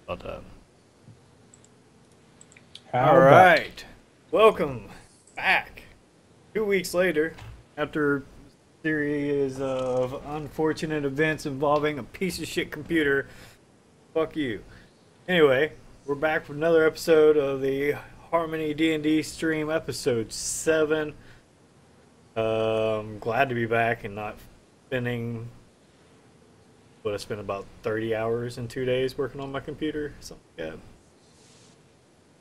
about that. How All about right, welcome back. 2 weeks later, after a series of unfortunate events involving a piece of shit computer. Fuck you. Anyway, we're back for another episode of the Harmony D&D stream, episode 7. Glad to be back and not spending what I spent about 30 hours in 2 days working on my computer, something like that.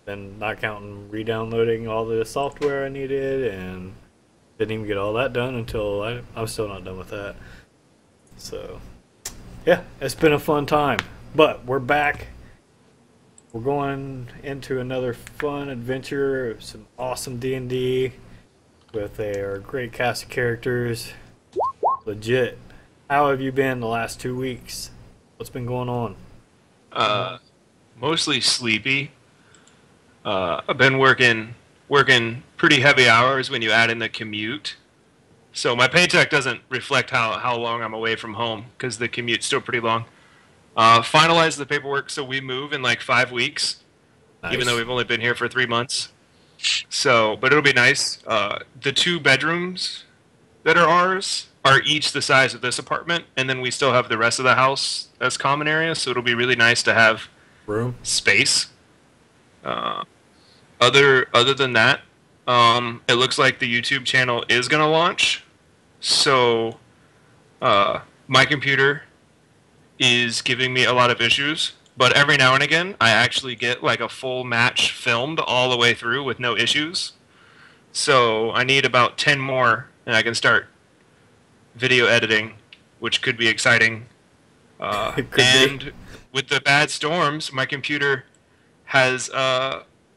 Then not counting re-downloading all the software I needed, and didn't even get all that done until I'm still not done with that. So, yeah, it's been a fun time. But we're back. We're going into another fun adventure of some awesome D&D with a great cast of characters. Legit. How have you been the last 2 weeks? What's been going on? Mostly sleepy. I've been working pretty heavy hours when you add in the commute. So my paycheck doesn't reflect how long I'm away from home because the commute's still pretty long. Finalized the paperwork so we move in like 5 weeks, Nice. even though we've only been here for 3 months. So, but it'll be nice. The 2 bedrooms that are ours are each the size of this apartment, and then we still have the rest of the house as common areas, so it'll be really nice to have Room? space. Other than that, it looks like the YouTube channel is going to launch, so my computer is giving me a lot of issues, but every now and again, I actually get like a full match filmed all the way through with no issues. So I need about 10 more, and I can start video editing, which could be exciting. And with the bad storms, my computer has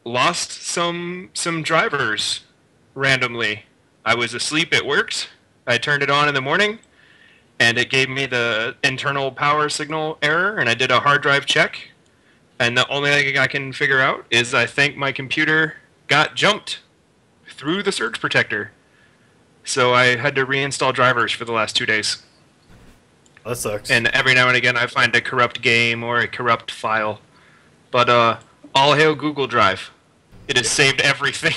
lost some drivers randomly. I was asleep, it worked. I turned it on in the morning, and it gave me the internal power signal error, and I did a hard drive check. And the only thing I can figure out is I think my computer got jumped through the surge protector. So I had to reinstall drivers for the last 2 days. That sucks. And every now and again I find a corrupt game or a corrupt file. But all hail Google Drive. It has saved everything.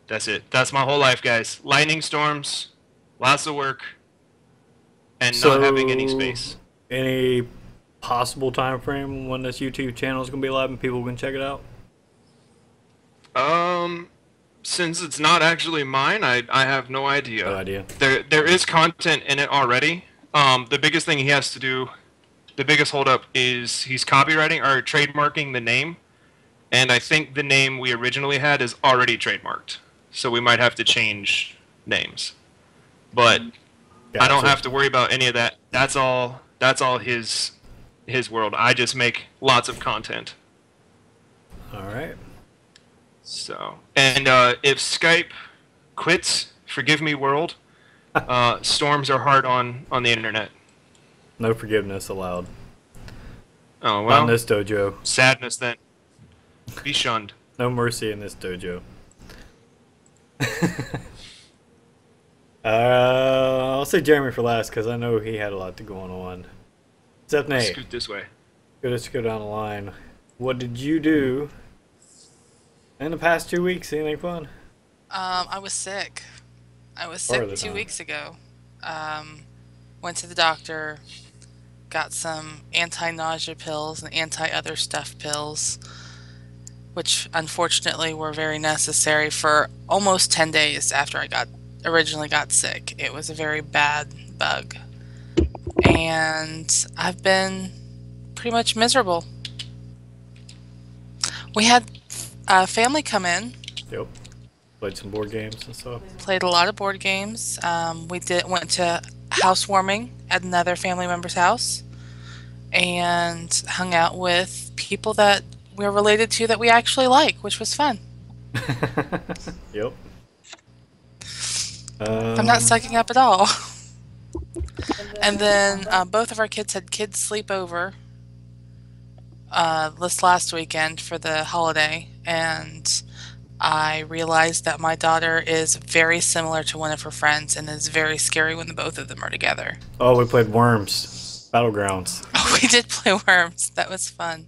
That's it. That's my whole life, guys. Lightning storms, lots of work, and not having any space. Any possible time frame when this YouTube channel is going to be live and people can check it out? Since it's not actually mine, I have no idea. No idea. There is content in it already. The biggest thing he has to do, the biggest holdup is he's copywriting or trademarking the name, and I think the name we originally had is already trademarked, so we might have to change names. But Gotcha. I don't have to worry about any of that. That's all his world. I just make lots of content. All right. So, and if Skype quits, forgive me, world. Storms are hard on the internet. No forgiveness allowed. Oh Not well. in this dojo. Sadness then. Be shunned. No mercy in this dojo. I'll say Jeremy for last because I know he had a lot to going on. Stephanie, Scoot this way. let's go down the line. What did you do in the past 2 weeks? Anything fun? I was sick. I was Part sick of the 2 time. weeks ago. Went to the doctor, got some anti-nausea pills and anti-other stuff pills, which unfortunately were very necessary for almost 10 days after I originally got sick. It was a very bad bug. And I've been pretty much miserable. We had family come in. Yep. Played some board games and stuff. Played a lot of board games. We went to housewarming at another family member's house and hung out with people that we're related to that we actually like, which was fun. Yep. I'm not sucking up at all. And then both of our kids had kids sleepover this last weekend for the holiday, and I realized that my daughter is very similar to one of her friends and is very scary when the both of them are together. Oh, we played Worms. Battlegrounds. We did play Worms. That was fun.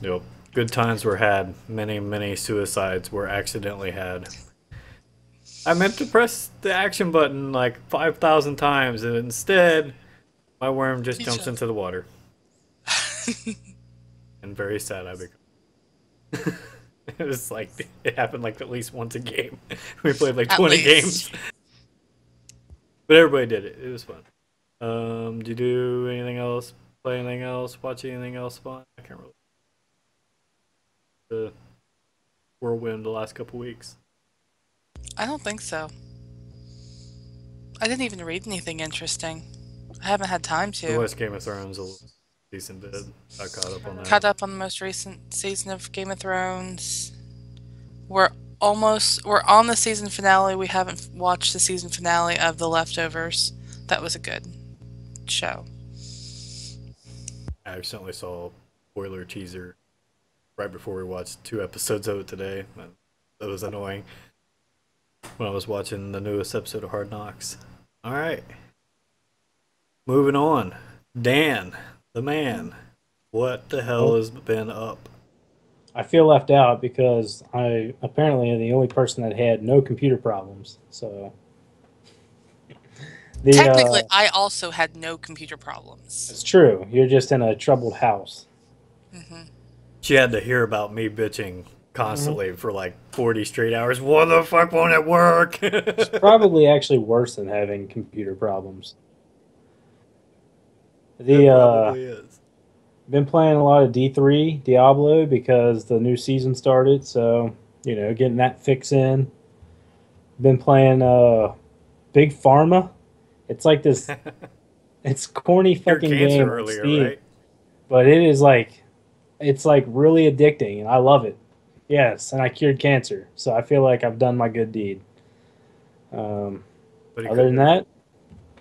Yep. Good times were had. Many, many suicides were accidentally had. I meant to press the action button like 5,000 times, and instead, my worm just jumps into the water. And very sad I become. It was like, it happened like at least once a game. We played like 20 games. But everybody did it. It was fun. Did you do anything else? Play anything else? Watch anything else fun? I can't really. The whirlwind the last couple weeks. I don't think so. I didn't even read anything interesting. I haven't had time to. I watched Game of Thrones a decent bit. Got caught up on that. Caught up on the most recent season of Game of Thrones. We're on the season finale. We haven't watched the season finale of The Leftovers. That was a good show. I accidentally saw a spoiler teaser right before we watched 2 episodes of it today. That was annoying when I was watching the newest episode of Hard Knocks. All right. Moving on. Dan, the man. What the hell has been up? I feel left out because I apparently am the only person that had no computer problems. So technically, I also had no computer problems. It's true. You're just in a troubled house. Mm-hmm. She had to hear about me bitching constantly for like 40 straight hours. What the fuck won't it work? It's probably actually worse than having computer problems. It probably is. Been playing a lot of D3 Diablo because the new season started, so getting that fix in. Been playing Big Pharma. It's like this. It's corny fucking game earlier, Steam, right? but it is like, it's like really addicting, and I love it. Yes, and I cured cancer, so I feel like I've done my good deed. Other than that,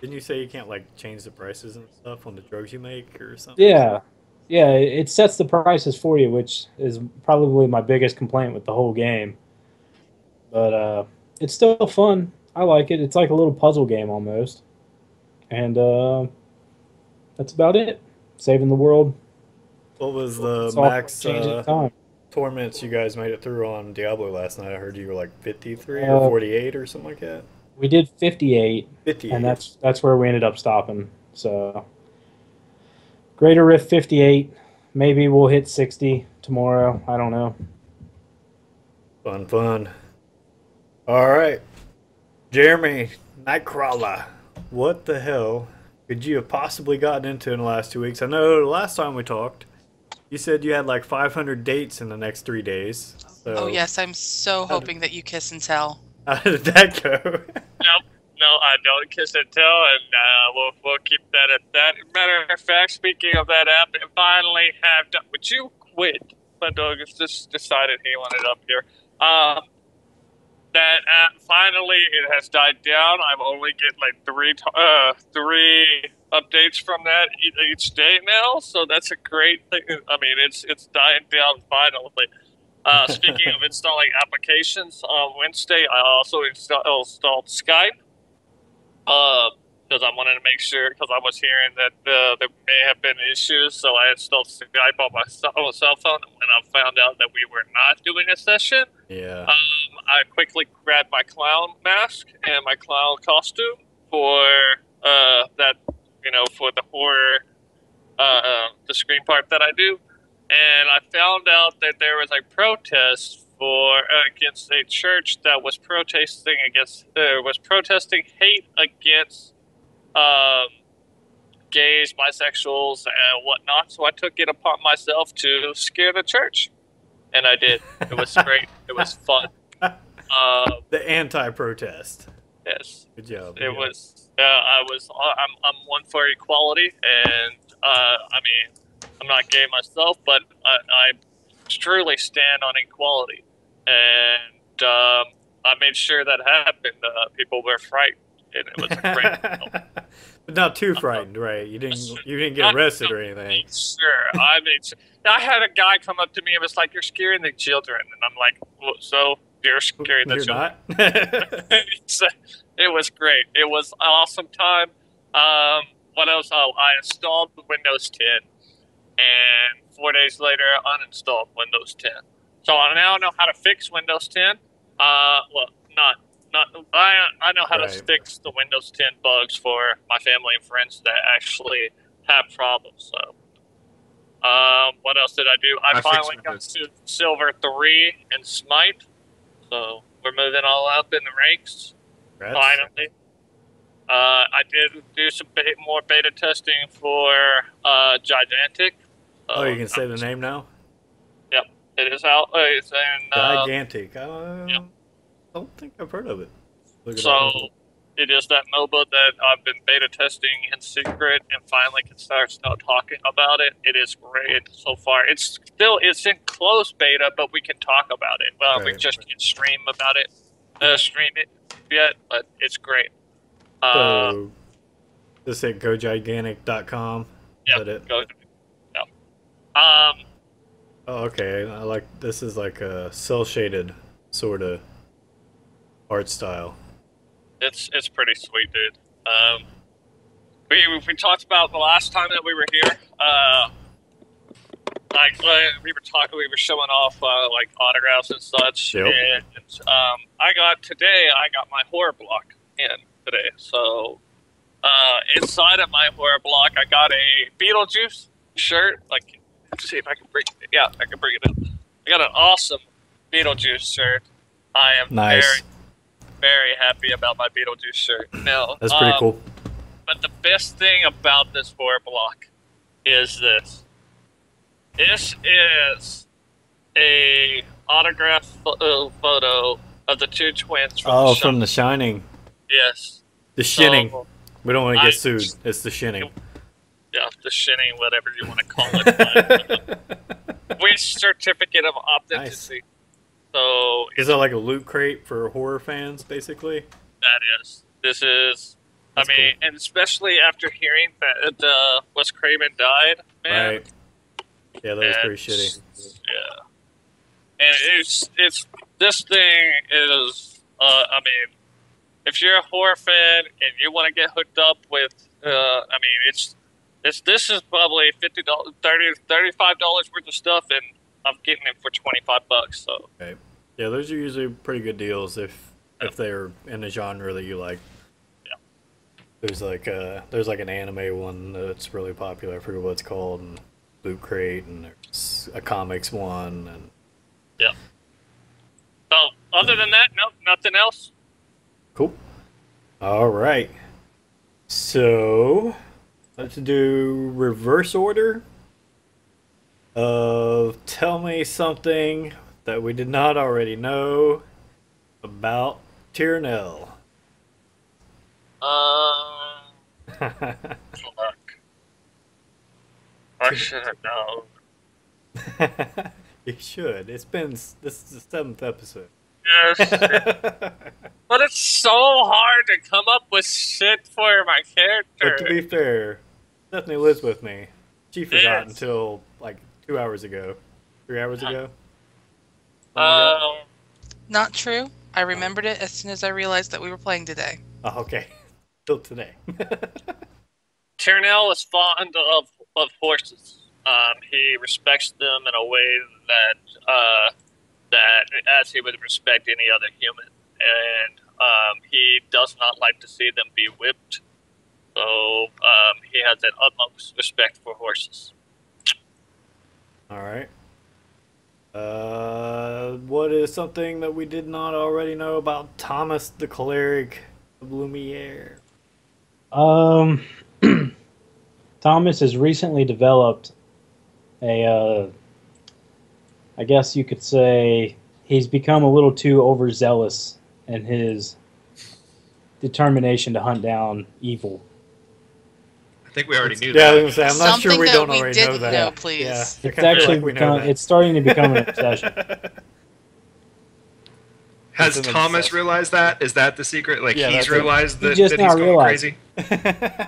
didn't you say you can't like change the prices and stuff on the drugs you make or something? Yeah, it sets the prices for you, which is probably my biggest complaint with the whole game. But it's still fun. I like it. It's like a little puzzle game almost. And that's about it. Saving the world. What was the max torments you guys made it through on Diablo last night? I heard you were like 53 or 48 or something like that. We did 58. 58. And that's where we ended up stopping. So Greater Rift 58. Maybe we'll hit 60 tomorrow. I don't know. Fun. All right. Jeremy, Nightcrawler. What the hell could you have possibly gotten into in the last 2 weeks? I know the last time we talked, you said you had like 500 dates in the next 3 days. So oh, yes. I'm so hoping that you kiss and tell. How did that go? No, I don't kiss and tell, and we'll keep that at that. Matter of fact, speaking of that app, it finally have done. Would you quit? My dog has just decided he wanted up here. That app finally it has died down. I've only get like three updates from that each day now, so that's a great thing. I mean, it's dying down finally. Speaking of installing applications, on Wednesday I also installed Skype. Because I wanted to make sure, because I was hearing that there may have been issues, so I installed Skype on my cell phone, and I found out that we were not doing a session. Yeah. I quickly grabbed my clown mask and my clown costume for that, for the horror, the screen part that I do, and I found out that there was a protest against a church that was protesting hate against gays, bisexuals, and whatnot. So I took it upon myself to scare the church, and I did. It was great. It was fun. The anti-protest. Yes. Good job. It was. I'm one for equality, and I mean, I'm not gay myself, but I truly stand on equality. And I made sure that happened. People were frightened, and it was a great. But not too frightened, right? You didn't get arrested or anything. Sure, I made sure. I had a guy come up to me and was like, "You're scaring the children," and I'm like, well, "So you're scaring the children?" Not? It was great. It was an awesome time. what else? Oh, I installed Windows 10, and 4 days later, I uninstalled Windows 10. So I now know how to fix Windows 10. Well, not I know how to Right. fix the Windows 10 bugs for my family and friends that actually have problems. So, what else did I do? I I finally fixed got Windows. to Silver 3 in Smite. So we're moving all up in the ranks. Congrats. Finally. I did do some more beta testing for Gigantic. Oh, you can say the name now? Yep, it is out. It's in. Gigantic. yeah. Don't think I've heard of it. Look it So up. it is that MOBA that I've been beta testing in secret, and finally can start talking about it. It is great so far. It's in closed beta, but we can talk about it. Well, we Right. just can't stream it yet, but it's great. So, just hit gogigantic.com. Yeah, Is that it? go. Yeah. Oh, okay. This is like a cell shaded sort of art style. It's pretty sweet, dude. We talked about the last time that we were here. We were showing off like autographs and such. Yep. And I got my horror block in today. So inside of my horror block, I got a Beetlejuice shirt. Like, let's see if I can bring it. Yeah, I can bring it up. I got an awesome Beetlejuice shirt. I am Nice. very happy about my Beetlejuice shirt. Now, That's pretty cool. But the best thing about this horror block is this. This is a autographed photo of the two twins from From The Shining. Yes. The Shinning. So, We don't want to get sued. It's The Shinning. yeah, the Shinning, whatever you want to call it. With certificate of authenticity. So Is that like a loot crate for horror fans, basically? that is. This is. That's I mean, cool. and especially after hearing that Wes Craven died, man. Right. Yeah, that was pretty shitty. Yeah. And it's this thing is. I mean, if you're a horror fan and you want to get hooked up with, I mean, this is probably $50, $35 worth of stuff, and I'm getting it for $25. So. Okay. Yeah, those are usually pretty good deals if they're in a genre that you like. Yeah. There's like an anime one that's really popular. I forget what it's called, and Loot Crate, and there's a comics one, and Yeah. So other than that, no, nothing else. cool. All right. So let's do reverse order of tell me something that we did not already know about Tyrnell. Fuck. I should have known. You should. This is the 7th episode. Yes. But it's so hard to come up with shit for my character. But to be fair, Stephanie lives with me. She forgot Yes. until like 2 hours ago. 3 hours ago? Not true. I remembered it as soon as I realized that we were playing today. Oh, okay. Till today. Tyrnell is fond of horses. He respects them in a way that as he would respect any other human, and he does not like to see them be whipped. So he has an utmost respect for horses. All right. What is something that we did not already know about Thomas the Cleric of Lumiere? Thomas has recently developed I guess you could say he's become a little too overzealous in his determination to hunt down evil. I think we already knew Yeah, I that. was gonna say, I'm not Something sure we that don't we already know didn't that. know, please. Yeah, I It's kinda feel actually like we know become, that. it's starting to become an obsession. Has It's an Thomas obsession. realized that? Is that the secret? Like Yeah, he's that's it. realized He that, just that he's now going realized crazy?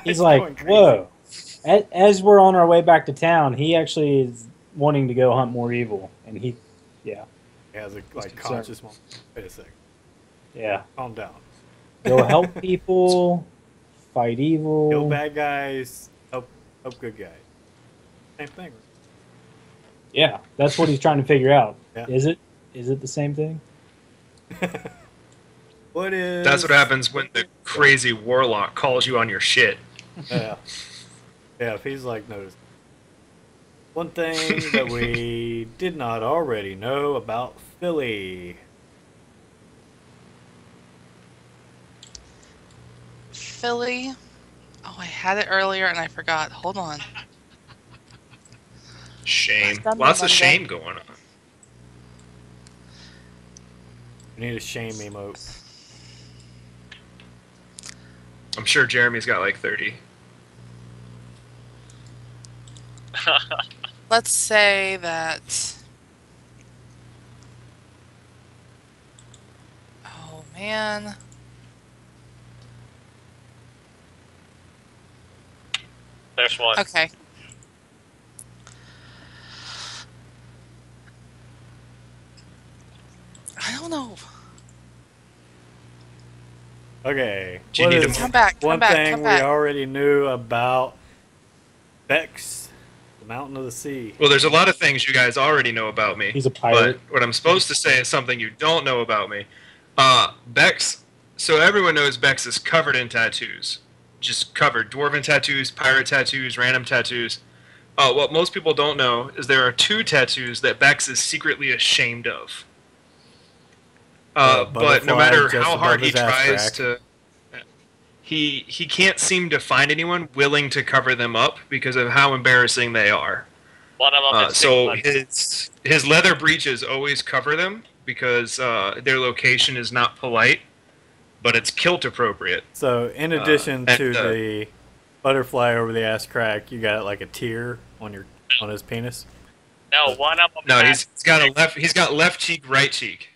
He's It's like, going crazy. whoa. As we're on our way back to town, he actually is wanting to go hunt more evil. And he, yeah, He has a concerned. conscious moment. Wait a second. yeah. Calm down. Go help people. fight evil. Kill bad guys, help good guys. Same thing. Yeah, that's what he's trying to figure out. Yeah. Is it the same thing? What is? That's what happens when the crazy warlock calls you on your shit. Yeah. Yeah, if he's like noticed. One thing that we did not already know about Philly. Philly. Oh, I had it earlier and I forgot. Hold on. Shame. It's done Lots on of Monday. shame going on. We need a shame emote. I'm sure Jeremy's got like 30. Let's say that. Oh, man. There's one. Okay. I don't know. Okay. Do you what need is a Come back. Come one back. thing Come we back. already knew about Bex, the Mountain of the Sea? Well, there's a lot of things you guys already know about me. He's a pirate. But what I'm supposed to say is something you don't know about me. Bex. So everyone knows Bex is covered in tattoos. Just covered. Dwarven tattoos, pirate tattoos, random tattoos. What most people don't know is there are 2 tattoos that Bex is secretly ashamed of. But no butterfly matter just how hard above he his ass tries crack. to, he can't seem to find anyone willing to cover them up because of how embarrassing they are. One of them is So Bigfoot. his leather breeches always cover them because their location is not polite, but it's kilt appropriate. So, in addition and, to the butterfly over the ass crack, you got like a tear on his penis. No, one of them. No, has- he's got left cheek, right cheek.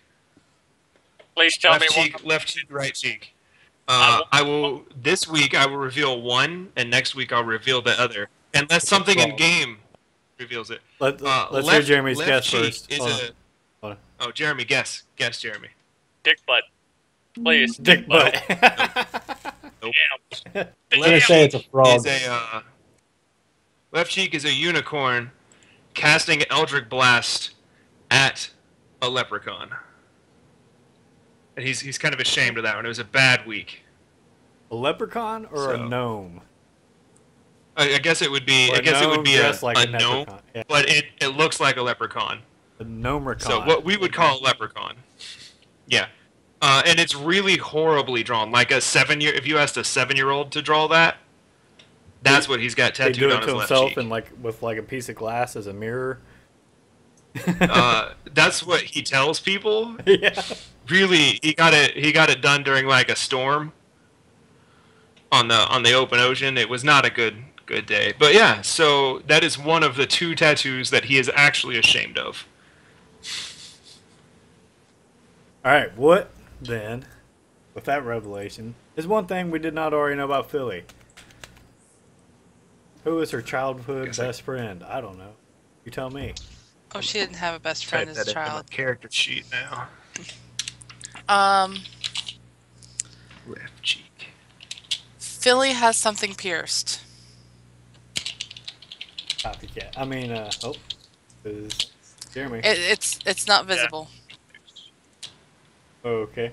Please tell Left me one. cheek, left cheek, right cheek. This week I will reveal one, and next week I'll reveal the other, unless something in game reveals it. Let's hear Jeremy's left guess cheek first. Is Hold a, on. Hold on. Oh, Jeremy, guess, Jeremy. Dick butt. Please. Dick butt. Nope. Damn. I'm gonna say it's a frog. Left cheek is a unicorn casting Eldritch Blast at a leprechaun, and he's kind of ashamed of that one. It was a bad week. A leprechaun or a So- gnome? I guess it would be. Or I guess it would be a dressed like a gnome, leprechaun. Yeah. but it looks like a leprechaun. A gnomericon. So what we would call a leprechaun. Yeah. And it's really horribly drawn. Like a 7-year, if you asked a 7-year-old to draw that, that's what he's got They tattooed do it on to his left himself cheek. and like with like a piece of glass as a mirror. That's what he tells people. Yeah. Really, he got it done during like a storm on the open ocean. It was not a good day. But yeah, so that is one of the 2 tattoos that he is actually ashamed of. All right. What then? With that revelation, is one thing we did not already know about Philly. Who is her childhood Guess best friend? I don't know. You tell me. Oh, she didn't have a best friend Type as that a into my child. character sheet now. Left cheek. Philly has something pierced. Copycat. I mean, is Jeremy. It's not visible. Okay.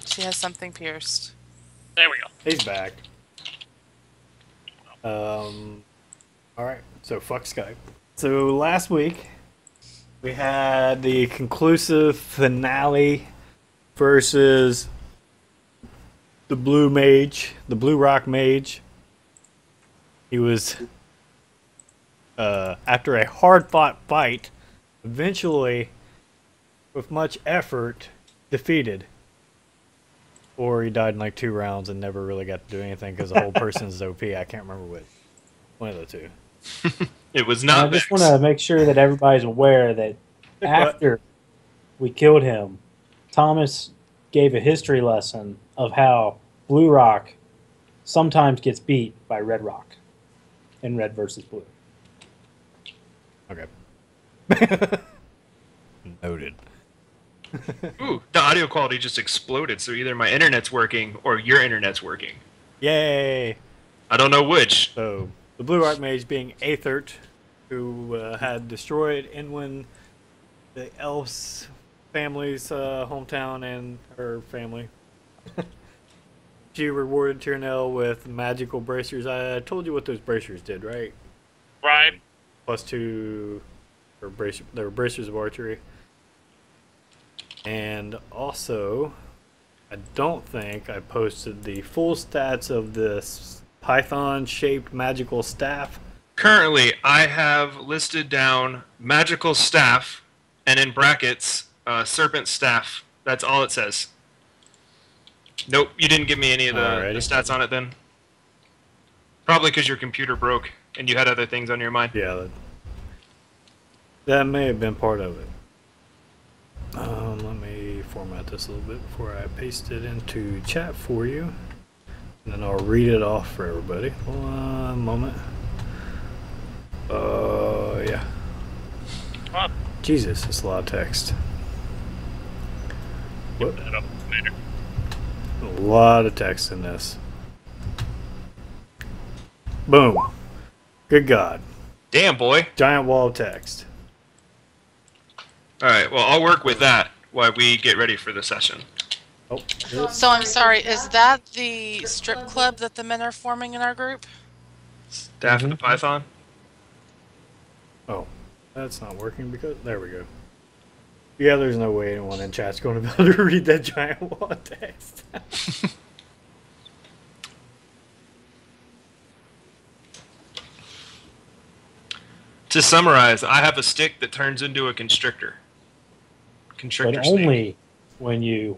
She has something pierced. There we go. He's back. Alright, so fuck Skype. So last week, we had the conclusive finale versus the Blue Mage, the Blue Rock Mage. He was, after a hard-fought fight, eventually, with much effort, defeated. Or he died in like 2 rounds and never really got to do anything because the whole person's OP. I can't remember which. One of the 2. It was And not. I just Vex. want to make sure that everybody's aware that after we killed him, Thomas gave a history lesson of how Blue Rock sometimes gets beat by Red Rock in Red versus Blue. Okay. Noted. Ooh, the audio quality just exploded. So either my internet's working or your internet's working. Yay! I don't know which. So the Blue Archmage being Aethert, who had destroyed Inwin, the elf's family's hometown, and her family. She rewarded Tyrnell with magical bracers. I told you what those bracers did, right? Right. +2 or they were bracers of archery. And also, I don't think I posted the full stats of this python-shaped magical staff. Currently, I have listed down magical staff, and in brackets, serpent staff. That's all it says. Nope, you didn't give me any of the stats on it then. Probably because your computer broke and you had other things on your mind. Yeah, that may have been part of it. Let me format this a little bit before I paste it into chat for you. And then I'll read it off for everybody. One moment. Yeah. Well, Jesus, it's a lot of text. get that up later. A lot of text in this. Boom. Good God. Damn, boy. Giant wall of text. Alright, well, I'll work with that while we get ready for the session. Oh, So I'm sorry, is that the strip club that the men are forming in our group? Staff of the Python? oh, that's not working because there we go. Yeah, there's no way anyone in chat's going to be able to read that giant wall of text. To summarize, I have a stick that turns into a constrictor. Constrictor But snake. only when you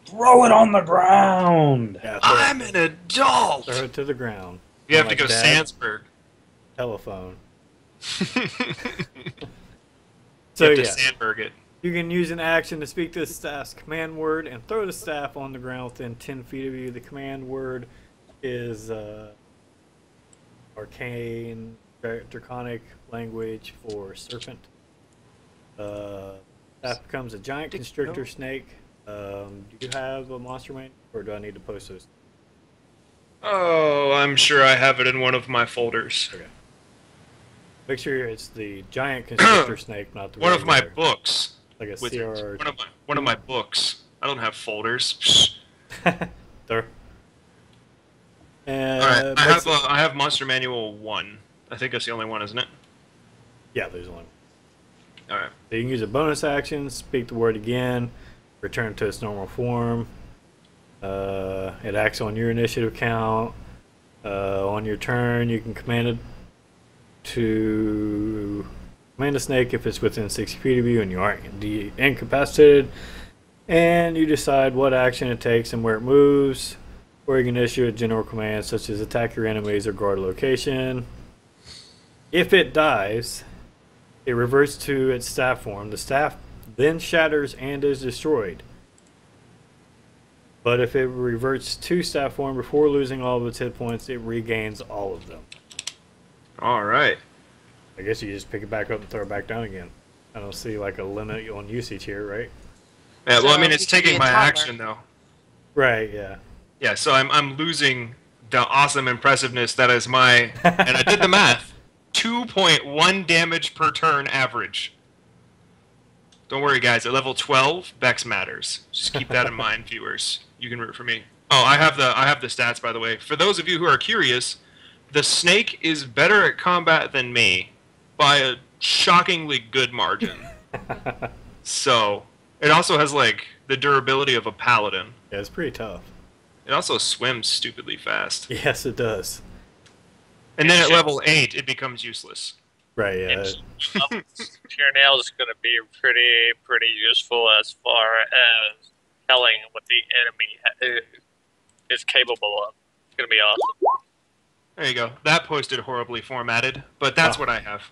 throw it on the ground. Yeah, I'm an adult! throw it to the ground. You have to Like go Dad. Sandsburg. Telephone. You So have to yeah, Sandberg it. you can use an action to speak the staff's command word and throw the staff on the ground within 10 feet of you. The command word is arcane, draconic language for serpent. Staff becomes a giant constrictor snake. Do you have a monster manual, or do I need to post those? Oh, I'm sure I have it in one of my folders. Okay. Make sure it's the giant constrictor snake, not the One of my regular, books. like a Wizards. CR. One of my books. I don't have folders. There. And Alright, I have Monster Manual 1. I think that's the only one, isn't it? yeah, there's only one. Alright. So you can use a bonus action, speak the word again, return to its normal form. It acts on your initiative count. On your turn, you can command it to command a snake if it's within 60 feet of you and you aren't incapacitated. And you decide what action it takes and where it moves. Or you can issue a general command such as attack your enemies or guard a location. If it dies, it reverts to its staff form. The staff then shatters and is destroyed. But if it reverts to staff form before losing all of its hit points, it regains all of them. Alright. I guess you just pick it back up and throw it back down again. I don't see like a limit on usage here, right? Yeah, well, I So mean, you it's could be taking a my toddler. action, though. Right, yeah. Yeah, so I'm losing the awesome impressiveness that is my... and I did the math. 2.1 damage per turn average. Don't worry, guys. At level 12, Bex matters. Just keep that in mind, viewers. You can root for me. Oh, I have the stats, by the way. For those of you who are curious, the snake is better at combat than me by a shockingly good margin. So, it also has, like, the durability of a paladin. Yeah, it's pretty tough. It also swims stupidly fast. Yes, it does. And then at level 8, it becomes useless. Right, yeah. Your nail is going to be pretty useful as far as telling what the enemy is capable of. It's going to be awesome. There you go. That posted horribly formatted, but that's Oh. what I have.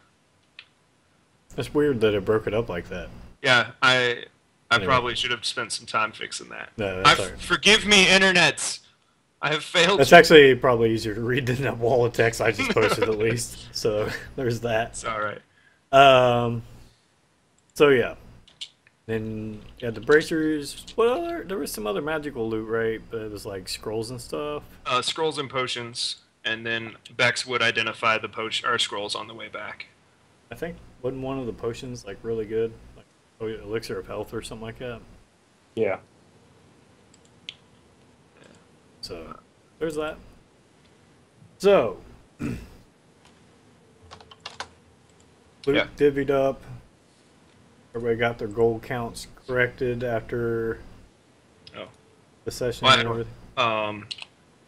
It's weird that it broke it up like that. Yeah, I Anyway. probably should have spent some time fixing that. No, that's all right. Forgive me, internets. I have failed. That's actually probably easier to read than that wall of text I just posted at least. So there's that. It's all right. So yeah. Then yeah, the bracers. What other? There was some other magical loot, right? But it was like scrolls and stuff. Scrolls and potions, and then Bex would identify the or scrolls on the way back. I think wasn't one of the potions like really good, like elixir of health or something like that. Yeah. So there's that. So loot Yeah. divvied up. Everybody got their gold counts corrected after Oh. the session Well, and everything.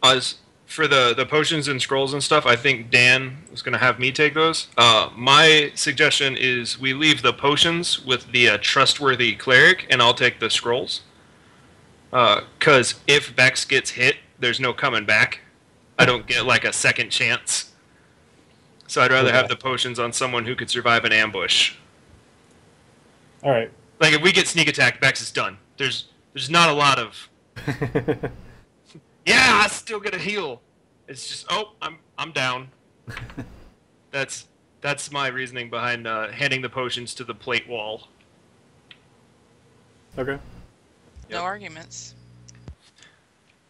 As for the potions and scrolls and stuff, I think Dan was going to have me take those. My suggestion is we leave the potions with the trustworthy cleric, and I'll take the scrolls. Because if Bex gets hit, there's no coming back. I don't get like a second chance. So I'd rather have the potions on someone who could survive an ambush. All right. Like if we get sneak attack, Bex is done. There's not a lot of yeah, I still get a heal. It's just I'm down. That's my reasoning behind handing the potions to the plate wall. Okay. No Yep. arguments.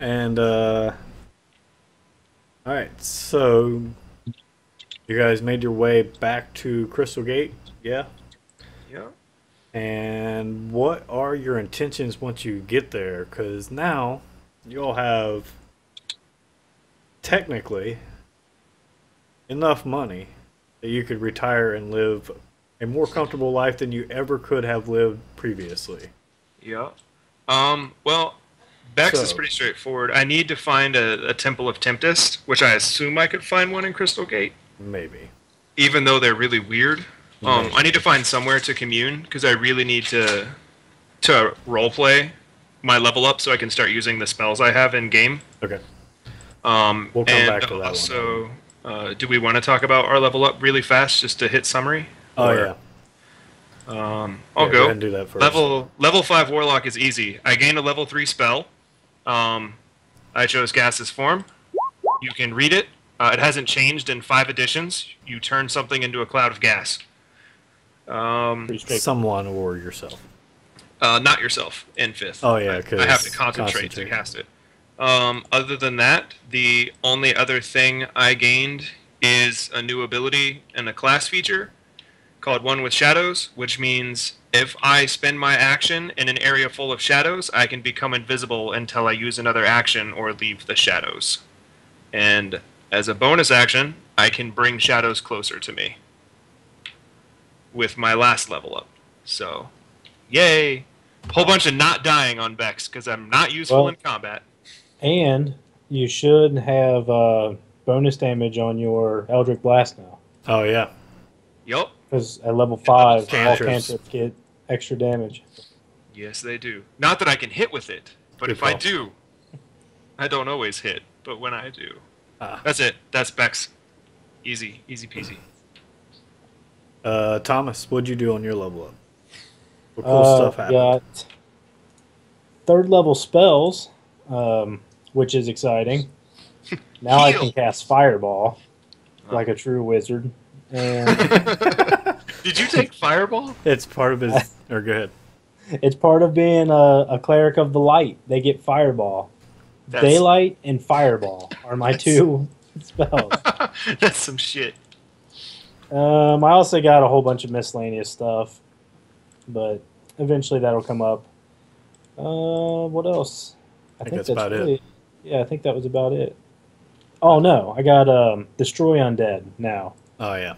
And all right, so you guys made your way back to Crystal Gate, yeah? Yeah. And what are your intentions once you get there? Because now you'll have technically enough money that you could retire and live a more comfortable life than you ever could have lived previously. Yeah. Well, Bex is So- pretty straightforward. I need to find a Temple of Tempest, which I assume I could find one in Crystal Gate, Maybe. even though they're really weird. Maybe. I need to find somewhere to commune because I really need to roleplay my level up so I can start using the spells I have in game. Okay. We'll We'll come back to that one. also, do we want to talk about our level up really fast just to hit summary? Oh, Or- yeah. I'll Yeah, go go. ahead and do that first. Level 5 Warlock is easy. I gained a level 3 spell. I chose Gas's Form. You can read it. It hasn't changed in 5 editions. You turn something into a cloud of gas. Pretty straight. Someone or yourself. Not yourself in 5th. Oh, yeah, I 'cause have to concentrate to cast it. Other than that, the only other thing I gained is a new ability and a class feature called One with Shadows, which means if I spend my action in an area full of shadows, I can become invisible until I use another action or leave the shadows. And as a bonus action, I can bring shadows closer to me with my last level up. So, yay! Whole bunch of not dying on Vex because I'm not useful Well- in combat. And you should have bonus damage on your Eldritch Blast now. Oh, yeah. Yup. Because at level 5, all Cantrips. cantrips get extra damage. Yes, they do. Not that I can hit with it, but Good if I call. do, I don't always hit. But when I do, Ah. that's it. That's Bex. Easy, easy peasy. Thomas, what'd you do on your level up? What cool stuff happened? Got 3rd level spells, which is exciting. Now I can Heal. cast Fireball like a true wizard. And Did you take Fireball? It's part of his. Or go ahead. it's part of being a cleric of the light. They get Fireball. That's- Daylight and Fireball are my That's- 2 spells. That's some shit. I also got a whole bunch of miscellaneous stuff, but eventually that'll come up. What else? I think that's about it. Yeah, I think that was about it. Oh no, I got Destroy Undead now Oh, yeah.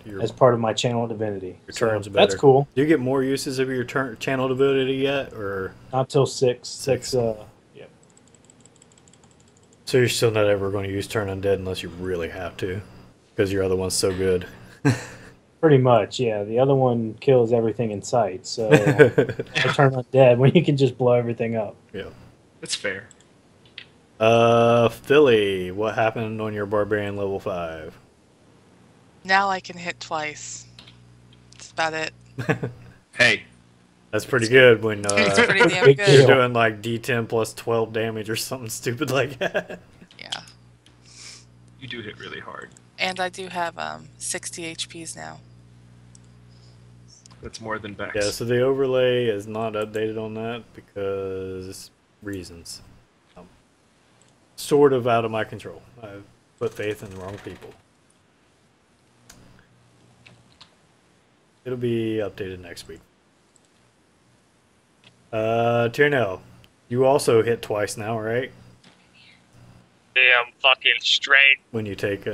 Your, as part of my channel divinity. your So turns are that's better. cool. Do you get more uses of your channel ability yet? Or Not till 6. Six. Yeah. so you're still not ever going to use Turn Undead unless you really have to? Because your other one's so good. Pretty much, yeah. The other one kills everything in sight, so I turn undead when you can just blow everything up. Yeah. That's fair. Philly, what happened on your Barbarian level 5? Now I can hit twice. That's about it. Hey, That's pretty good when It's pretty damn Big good. deal. you're doing like D10 plus 12 damage or something stupid like that. Yeah. you do hit really hard. And I do have 60 HPs now. That's more than Bex. Yeah, so the overlay is not updated on that because reasons. Sort of out of my control. I put faith in the wrong people. It'll be updated next week. Tiernell, you also hit twice now, right? Damn fucking straight. When you take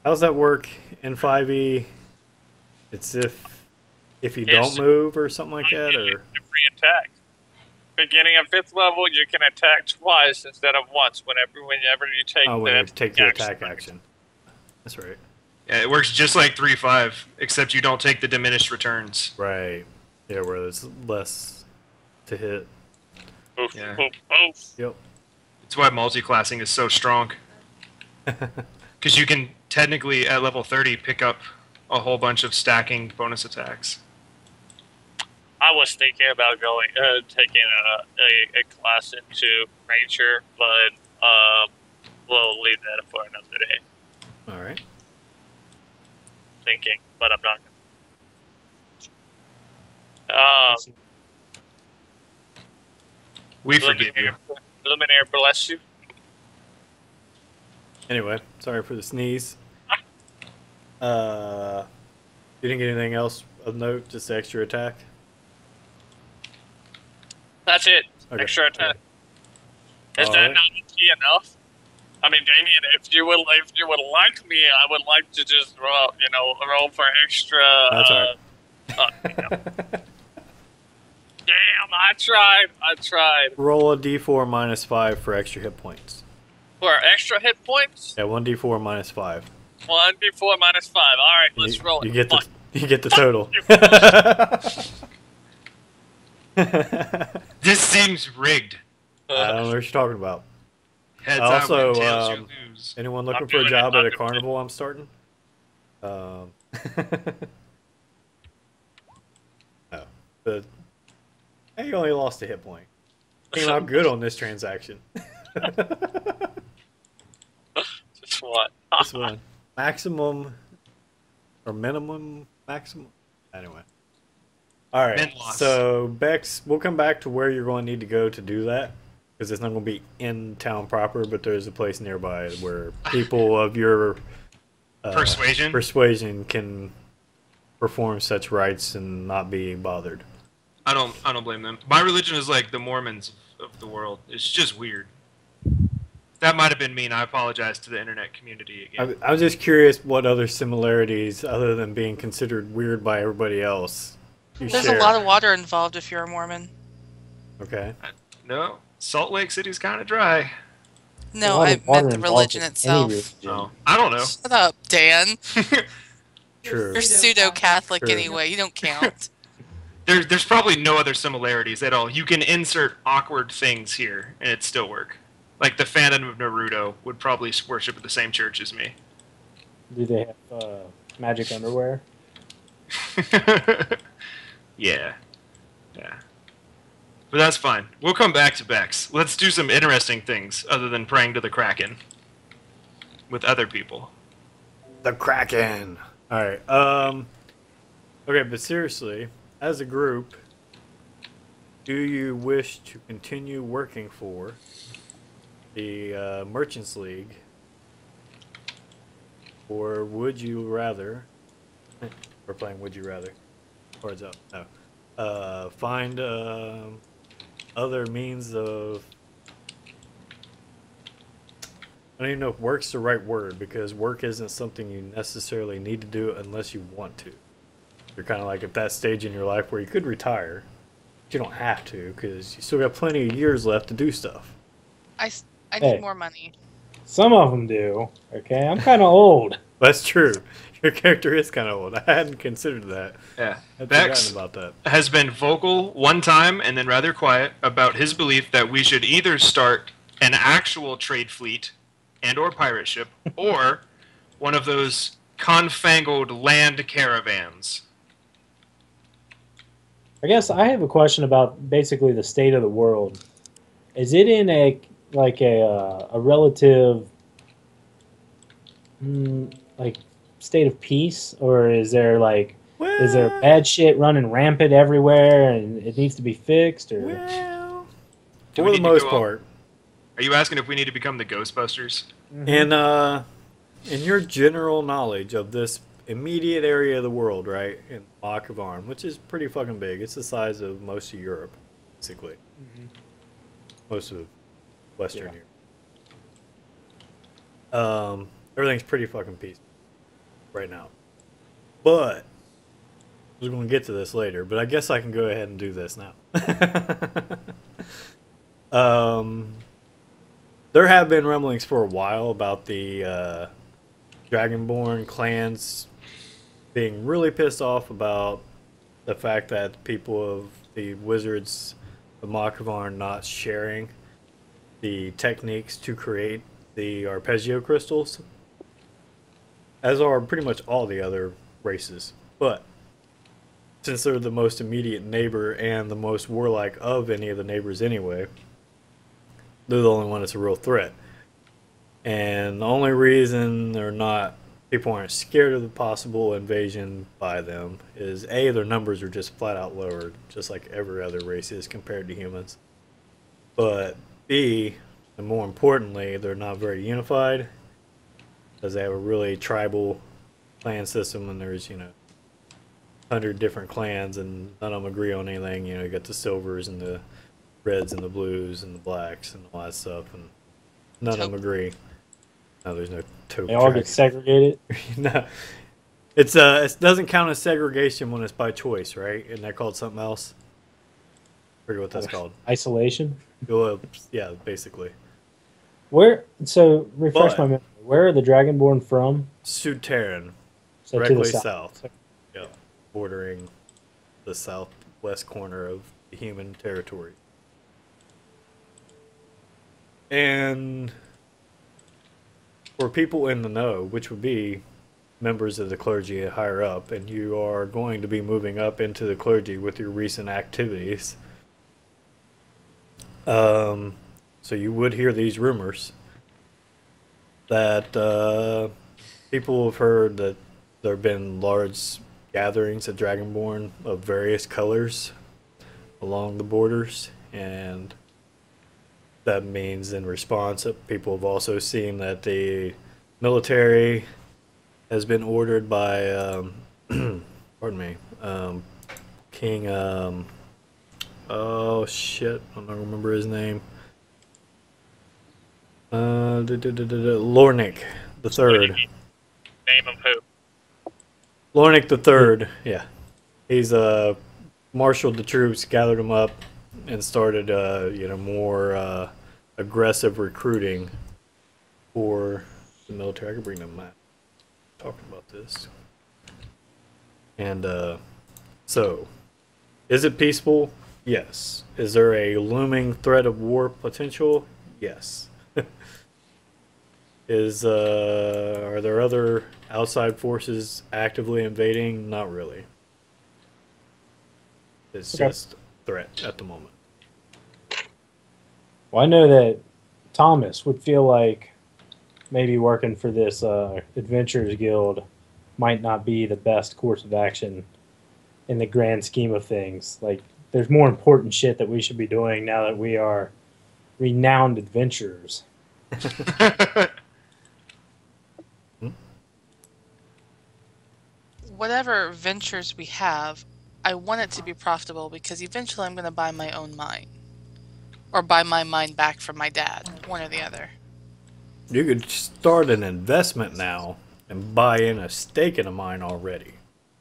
how's that work in 5e? It's if you don't move or something like that, or free attack. Beginning of 5th level, you can attack twice instead of once. Whenever you take your attack action. That's right. Yeah, it works just like 3-5, except you don't take the diminished returns. Right. Yeah, where there's less to hit. Oof, Yeah. oof, oof. Yep. That's why multi-classing is so strong. Because you can technically, at level 30, pick up a whole bunch of stacking bonus attacks. I was thinking about going taking a class into Ranger, but we'll leave that for another day. All right. Thinking, but I'm not. We forgive you. Luminaire, bless you. Anyway, sorry for the sneeze. You didn't get anything else of note? Just the extra attack? That's it. Okay. Extra attack. Is All that right. not key enough? I mean, Damien, if you would like me, I would like to just roll for extra. That's all right. Damn, I tried. Roll a d4 minus 5 for extra hit points. For extra hit points? Yeah, 1d4 minus 5. 1d4 minus 5. All right, let's roll it. You get the total. This seems rigged. I don't know what you're talking about. Heads Also, I win, tails you lose. Anyone looking I'm for a doing job it. at a I'm doing carnival I'm starting? No. Hey, you only lost a hit point. Came out good on this transaction. Just what? This one. Maximum or minimum maximum? Anyway. Alright, Min-loss. so Bex, we'll come back to where you're going to need to go to do that. Because it's not going to be in town proper, but there's a place nearby where people of your persuasion can perform such rites and not be bothered. I don't blame them. My religion is like the Mormons of the world. It's just weird. That might have been mean. I apologize to the internet community again. I was just curious what other similarities, other than being considered weird by everybody else, you There's share. a lot of water involved if you're a Mormon. Okay. No, Salt Lake City's kind of dry. No, I meant the religion itself. Oh, I don't know. Shut up, Dan. True. You're pseudo-Catholic True. anyway. You don't count. There's probably no other similarities at all. You can insert awkward things here, and it'd still work. Like the Phantom of Naruto would probably worship at the same church as me. Do they have magic underwear? Yeah. But that's fine. We'll come back to Bex. Let's do some interesting things other than praying to the Kraken with other people. The Kraken. All right. Okay, but seriously, as a group, do you wish to continue working for the Merchants League, or would you rather? We're playing Would You Rather. Cards up. No. Find other means of. I don't even know if work's the right word, because work isn't something you necessarily need to do unless you want to. You're kind of like at that stage in your life where you could retire, but you don't have to because you still got plenty of years left to do stuff. I Hey. need more money. Some of them do. Okay, I'm kind of old. That's true. Your character is kind of old. I hadn't considered that. Yeah. I'd Bex forgotten about that. has been vocal one time and then rather quiet about his belief that we should either start an actual trade fleet and or pirate ship or one of those confangled land caravans. I guess I have a question about basically the state of the world. Is it in a relative like state of peace, or is there like Is there bad shit running rampant everywhere and it needs to be fixed? Or Well, Do for we the need to most go- part. Are you asking if we need to become the Ghostbusters? In your general knowledge of this immediate area of the world, right, in Makavarn, which is pretty fucking big. It's the size of most of Europe, basically. Most of Western Europe. Everything's pretty fucking peaceful right now. But we're going to get to this later, but I guess I can go ahead and do this now. There have been rumblings for a while about the Dragonborn clans being really pissed off about the fact that people of the wizards of Makavarn not sharing the techniques to create the arpeggio crystals, as are pretty much all the other races. But since they're the most immediate neighbor and the most warlike of any of the neighbors anyway, they're the only one that's a real threat. And the only reason people aren't scared of the possible invasion by them is A, their numbers are just flat out lower, just like every other race is compared to humans. But B, and more importantly, they're not very unified, because they have a really tribal clan system, and there's, 100 different clans, and none of them agree on anything. You got the silvers and the reds and the blues and the blacks and all that stuff, and none of them agree. No, there's no taupe. they all get segregated. No, it doesn't count as segregation when it's by choice, right? Isn't that called something else? I forget what that's called. Isolation. Well, yeah, basically. So refresh my memory. Where are the Dragonborn from? Suteran, So to directly the south. Yeah, bordering the southwest corner of the human territory. And for people in the know, which would be members of the clergy higher up, and you are going to be moving up into the clergy with your recent activities, so you would hear these rumors that people have heard that there have been large gatherings of Dragonborn of various colors along the borders, and that means in response that people have also seen that the military has been ordered by pardon me, King oh shit, I don't remember his name. Lornik the Third. Name of who? Lornik the Third, yeah. He's marshaled the troops, gathered them up, and started more aggressive recruiting for the military. I can bring them back. Talking about this. And so, is it peaceful? Yes. Is there a looming threat of war potential? Yes. Are there other outside forces actively invading? Not really. It's just threat at the moment. Well, I know that Thomas would feel like maybe working for this Adventurers Guild might not be the best course of action in the grand scheme of things. Like, there's more important shit that we should be doing now that we are renowned adventurers. Whatever ventures we have, I want it to be profitable because eventually I'm going to buy my own mine. Or buy my mine back from my dad. One or the other. You could start an investment now and buy in a stake in a mine already.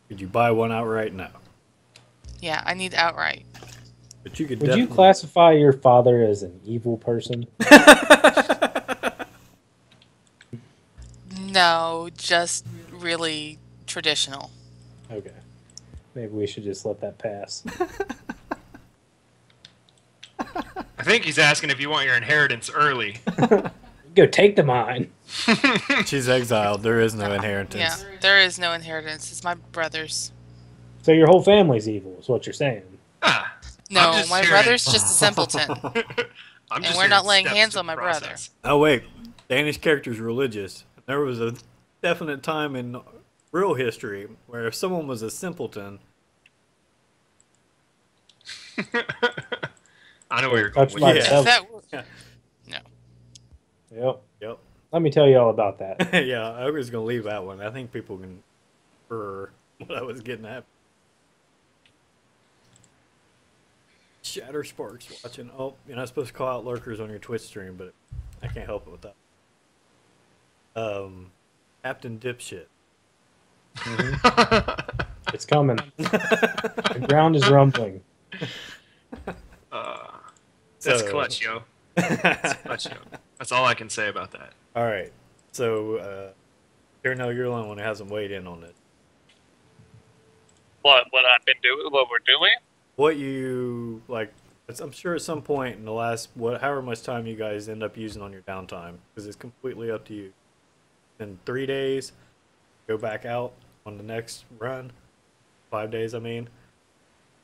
Could you buy one outright? No. Yeah, I need outright. But you could Would you classify your father as an evil person? No, just really traditional. Okay. Maybe we should just let that pass. I think he's asking if you want your inheritance early. Go take the mine. She's exiled. There is no inheritance. Yeah, there is no inheritance. It's my brother's. So your whole family's evil, is what you're saying. Ah, No, my brother's just a simpleton. I'm And we're not laying hands on my brother. Oh wait, Danish character's religious. There was a definite time in real history, where if someone was a simpleton, I know where you're going Touch with my this. Yeah. If devil. that no. Yep. yep, Let me tell you all about that. yeah, I was gonna leave that one. I think people can infer what I was getting at. Shatter Sparks watching. Oh, you're not supposed to call out lurkers on your Twitch stream, but I can't help it with that. Captain Dipshit. It's coming. The ground is rumbling. That's So- clutch, yo. That's clutch, yo. That's all I can say about that. All right. So, Darnell, you're the only one who hasn't weighed in on it. What I've been doing, what we're doing. What you like? I'm sure at some point in the last however much time you guys end up using on your downtime, because it's completely up to you. In 3 days, go back out on the next run. 5 days, I mean,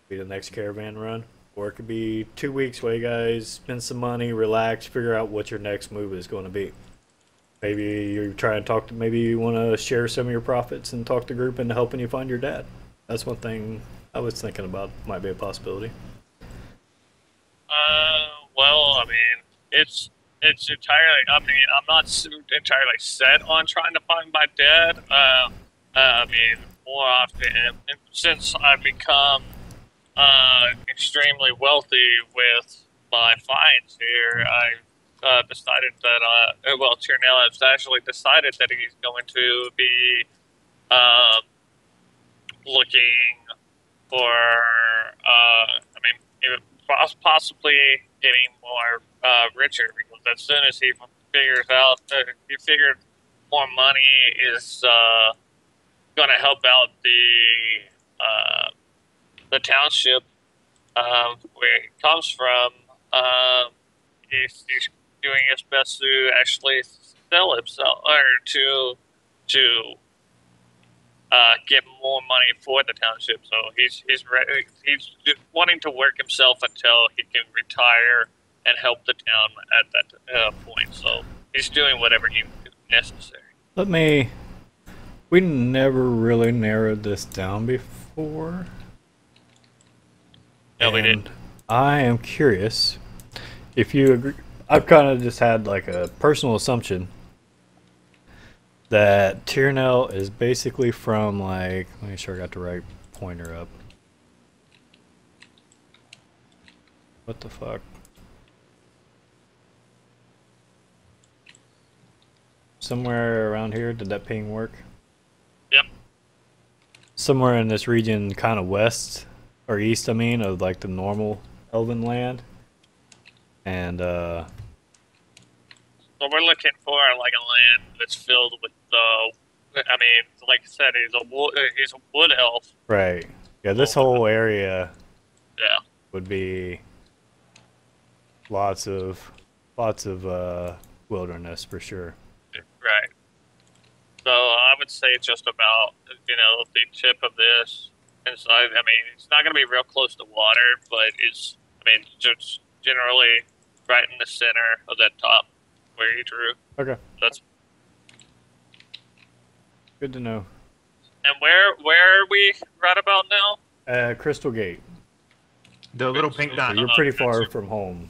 be the next caravan run, or it could be 2 weeks where you guys spend some money, relax, figure out what your next move is going to be. Maybe you try and talk to. Maybe you want to share some of your profits and talk the group into helping you find your dad. That's one thing I was thinking about. Might be a possibility. Well, I mean, it's entirely. I mean, I'm not entirely set on trying to find my dad. I mean, more often since I've become extremely wealthy with my finds here, I decided that well, Tyrnell has actually decided that he's going to be looking for. I mean, even possibly getting more richer, because as soon as he figures out that he figured more money is going to help out the township where he comes from, he's doing his best to actually sell himself or to get more money for the township. So he's ready. He's wanting to work himself until he can retire and help the town at that point. So he's doing whatever he necessary. We never really narrowed this down before. No, we And didn't. I am curious if you agree. I've kind of just had like a personal assumption that Tyrnell is basically from like. Let me make sure I got the right pointer up. What the fuck? Somewhere around here, did that ping work? Yep. Somewhere in this region, kind of west or east, I mean, of like the normal Elven land. And So we're looking for like a land that's filled with I mean, like I said, he's a wood elf. right, yeah, this whole area Yeah. would be lots of wilderness for sure. Right. So I would say just about, the tip of this. And so, I mean, it's not going to be real close to water, but just generally right in the center of that top where you drew. Okay, That's good to know. and where are we right about now? Crystal Gate. The little pink So dot. you're pretty far from home.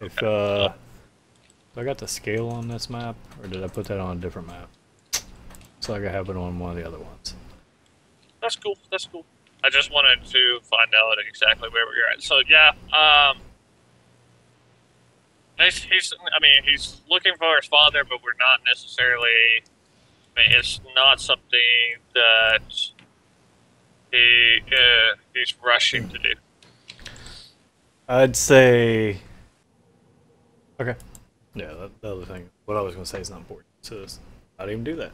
There. If do I got the scale on this map, or did I put that on a different map? Looks like I have it on one of the other ones. That's cool. That's cool. I just wanted to find out exactly where we're at. So yeah, he's looking for his father, but we're not necessarily. I mean, it's not something that he's rushing to do. I'd say. Okay. Yeah, the other thing. What I was going to say is not important, so let's not even do that.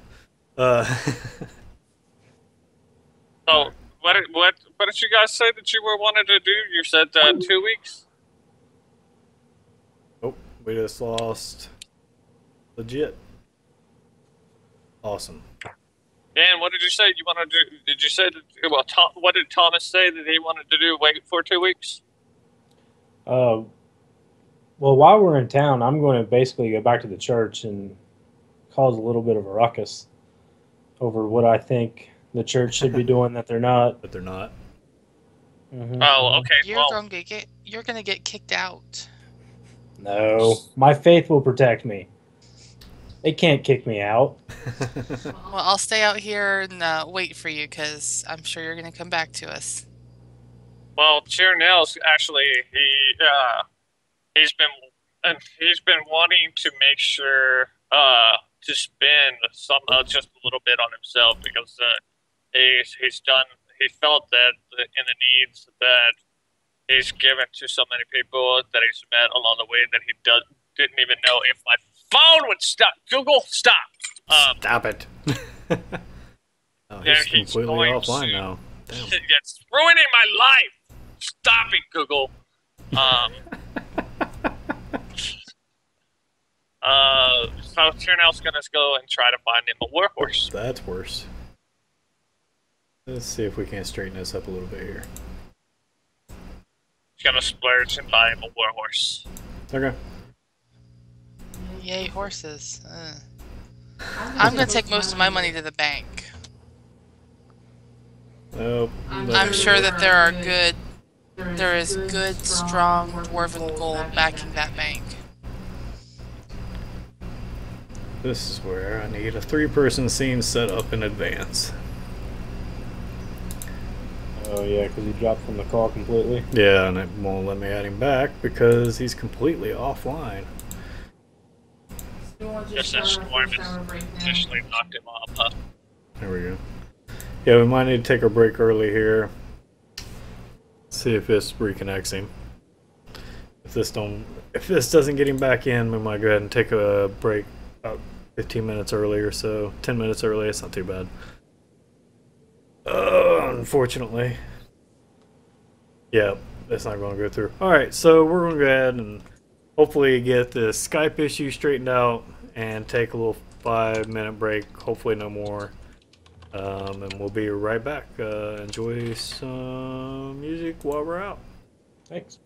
So what did you guys say that you were wanting to do? You said 2 weeks. Oh, we just lost. Legit. Awesome. Dan, what did you say you wanted to do? Did you say that, well, what did Thomas say that he wanted to do? Wait for 2 weeks. Well, while we're in town, I'm going to basically go back to the church and cause a little bit of a ruckus over what I think the church should be doing that they're not. But they're not. Oh, okay. You're gonna get kicked out. No, my faith will protect me. They can't kick me out. Well, I'll stay out here and wait for you, because I'm sure you're gonna come back to us. Well, Chernell's actually he's been wanting to make sure to spend some just a little bit on himself because he felt that in the needs that he's given to so many people that he's met along the way that he didn't even know if my phone would stop. Google, stop. Stop it. Oh, he's completely offline now. Damn. It's ruining my life. Stop it, Google. So Chernell's gonna go and try to find him a warhorse. That's worse. Let's see if we can straighten this up a little bit here. He's gonna splurge and buy him a warhorse. Okay. Yay, horses. I'm gonna take most of my money to the bank. Oh, I'm sure that there is good, strong dwarven gold backing that bank. this is where I need a 3-person scene set up in advance. Oh yeah, because he dropped from the call completely. Yeah, and it won't let me add him back because he's completely offline. Just as Storm has initially knocked him off, huh? There we go. Yeah, we might need to take a break early here. See if this reconnects him. If this doesn't get him back in, we might go ahead and take a break about 15 minutes early or so. 10 minutes early, it's not too bad. Unfortunately. Yeah, that's not going to go through. Alright, so we're going to go ahead and hopefully get the Skype issue straightened out and take a little 5-minute break. Hopefully no more. And we'll be right back. Enjoy some music while we're out. Thanks.